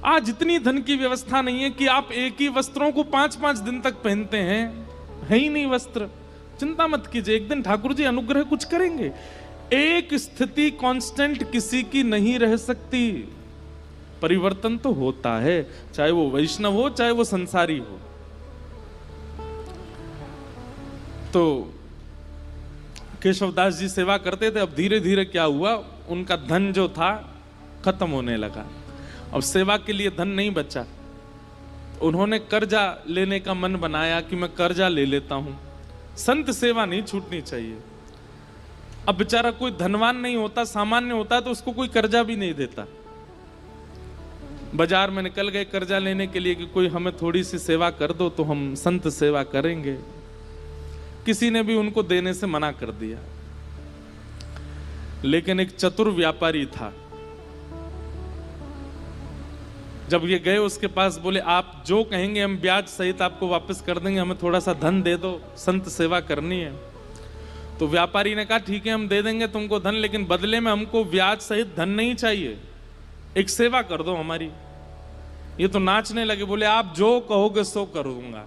आज इतनी धन की व्यवस्था नहीं है कि आप एक ही वस्त्रों को 5-5 दिन तक पहनते हैं, है ही नहीं वस्त्र। चिंता मत कीजिए, एक दिन ठाकुर जी अनुग्रह कुछ करेंगे। एक स्थिति कांस्टेंट किसी की नहीं रह सकती, परिवर्तन तो होता है, चाहे वो वैष्णव हो चाहे वो संसारी हो। तो केशवदास जी सेवा करते थे। अब धीरे धीरे क्या हुआ, उनका धन जो था खत्म होने लगा। अब सेवा के लिए धन नहीं बचा। उन्होंने कर्जा लेने का मन बनाया कि मैं कर्जा ले लेता हूं। संत सेवा नहीं छूटनी चाहिए। अब बेचारा कोई धनवान नहीं होता, सामान्य होता तो उसको कोई कर्जा भी नहीं देता। बाजार में निकल गए कर्जा लेने के लिए कि कोई हमें थोड़ी सी सेवा कर दो तो हम संत सेवा करेंगे। किसी ने भी उनको देने से मना कर दिया। लेकिन एक चतुर व्यापारी था, जब ये गए उसके पास, बोले आप जो कहेंगे हम ब्याज सहित आपको वापस कर देंगे, हमें थोड़ा सा धन दे दो, संत सेवा करनी है। तो व्यापारी ने कहा ठीक है हम दे देंगे तुमको धन, लेकिन बदले में हमको ब्याज सहित धन नहीं चाहिए, एक सेवा कर दो हमारी। ये तो नाचने लगे, बोले आप जो कहोगे सो करूंगा।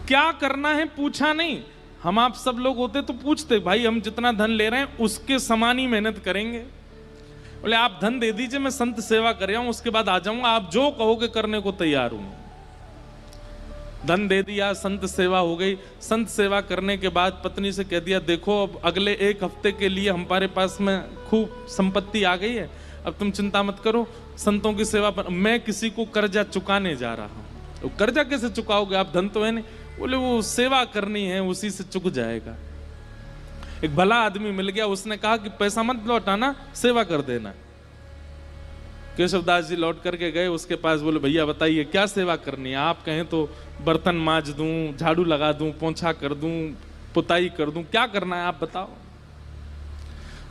क्या करना है पूछा नहीं। हम आप सब लोग होते तो पूछते, भाई हम जितना धन ले रहे हैं उसके समान ही मेहनत करेंगे। बोले आप धन दे दीजिए, मैं संत सेवा कर रहा हूं, उसके बाद आ जाऊंगा, आप जो कहोगे करने को तैयार हूं। धन दे दिया, संत सेवा हो गई। संत सेवा करने के बाद पत्नी से कह दिया देखो अब अगले 1 हफ्ते के लिए हमारे पास में खूब संपत्ति आ गई है, अब तुम चिंता मत करो, संतों की सेवा पर मैं किसी को कर्जा चुकाने जा रहा हूं। तो कर्जा कैसे चुकाओगे, आप धन तो है नहीं। बोले वो सेवा करनी है, उसी से चुक जाएगा। एक भला आदमी मिल गया, उसने कहा कि पैसा मत लौटाना, सेवा कर देना। केशवदास जी लौट करके गए उसके पास, बोले भैया बताइए क्या सेवा करनी है। आप कहें तो बर्तन मांज दूं, झाड़ू लगा दूं, पोंछा कर दूं, पुताई कर दूं, क्या करना है आप बताओ।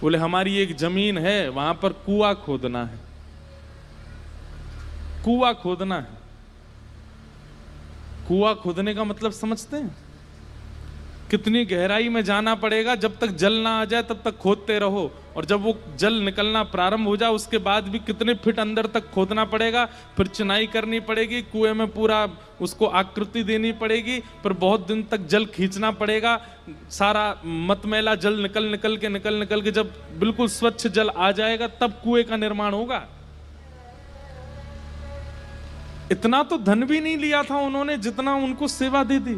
बोले हमारी एक जमीन है, वहां पर कुआं खोदना है। कुआं खोदना है। कुआं खोदने का मतलब समझते हैं? कितनी गहराई में जाना पड़ेगा, जब तक जल ना आ जाए तब तक खोदते रहो, और जब वो जल निकलना प्रारंभ हो जाए उसके बाद भी कितने फीट अंदर तक खोदना पड़ेगा। फिर चिनाई करनी पड़ेगी, कुएं में पूरा उसको आकृति देनी पड़ेगी, फिर बहुत दिन तक जल खींचना पड़ेगा। सारा मतमैला जल निकल के जब बिल्कुल स्वच्छ जल आ जाएगा तब कुएं का निर्माण होगा। इतना तो धन भी नहीं लिया था उन्होंने जितना उनको सेवा दे दी,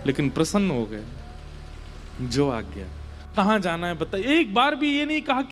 लेकिन प्रसन्न हो गए। जो आ गया, कहां जाना है बताइए। एक बार भी ये नहीं कहा